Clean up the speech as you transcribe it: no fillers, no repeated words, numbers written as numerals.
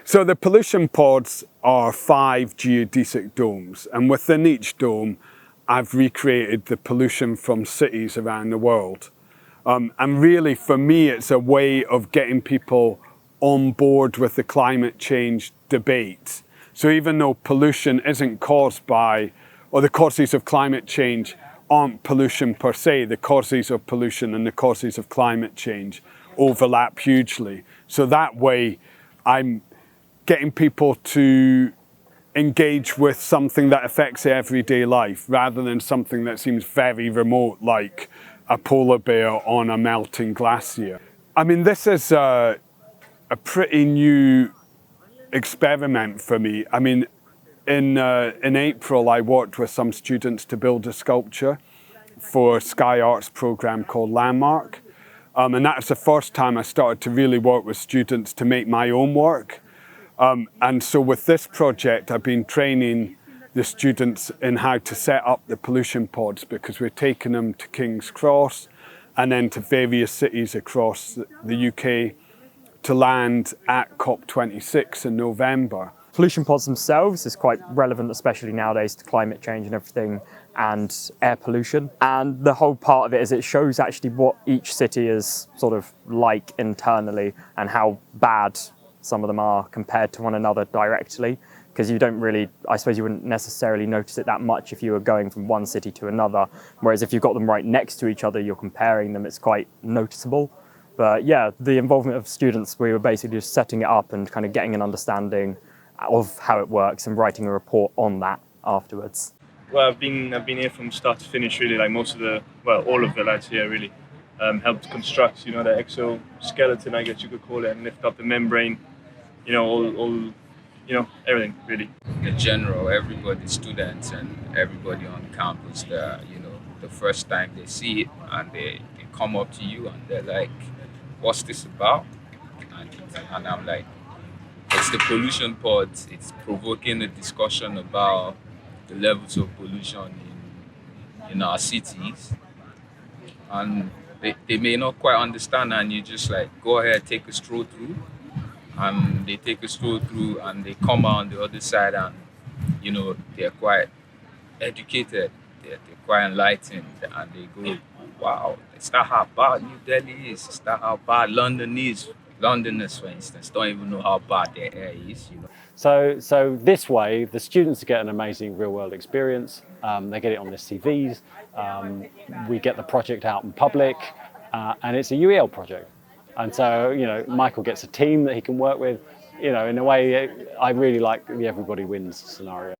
So the pollution pods are 5 geodesic domes, and within each dome I've recreated the pollution from cities around the world. And really for me it's a way of getting people on board with the climate change debate. So even though pollution isn't caused by, or the causes of climate change aren't pollution per se, the causes of pollution and the causes of climate change overlap hugely. So that way I'm getting people to engage with something that affects their everyday life rather than something that seems very remote, like a polar bear on a melting glacier. I mean, this is a pretty new experiment for me. I mean, in April, I worked with some students to build a sculpture for a Sky Arts program called Landmark. And that was the first time I started to really work with students to make my own work. And so with this project, I've been training the students in how to set up the pollution pods, because we're taking them to King's Cross and then to various cities across the UK to land at COP26 in November. Pollution pods themselves is quite relevant, especially nowadays, to climate change and everything, and air pollution. And the whole part of it is it shows actually what each city is sort of like internally and how bad some of them are compared to one another directly, because you don't really, I suppose you wouldn't necessarily notice it that much if you were going from one city to another, whereas if you've got them right next to each other, you're comparing them, it's quite noticeable. But yeah, the involvement of students, we were basically just setting it up and kind of getting an understanding of how it works and writing a report on that afterwards. Well, I've been here from start to finish, really. Like all of the lads here really helped construct, the exoskeleton, I guess you could call it, and lift up the membrane. Everything really. In general, everybody, students and everybody on campus, the first time they see it and they come up to you and they're like, "What's this about?" And I'm like, it's the pollution pods. It's provoking a discussion about the levels of pollution in our cities. And they may not quite understand, and you just like, go ahead, take a stroll through. And they take a stroll through and they come out on the other side and, they're quite educated, they're quite enlightened, and they go, wow, is that how bad New Delhi is? Is that how bad London is? Londoners, for instance, don't even know how bad their air is. So this way, the students get an amazing real-world experience. They get it on their CVs. We get the project out in public, and it's a UEL project. And so, Michael gets a team that he can work with. In a way, I really like the everybody wins scenario.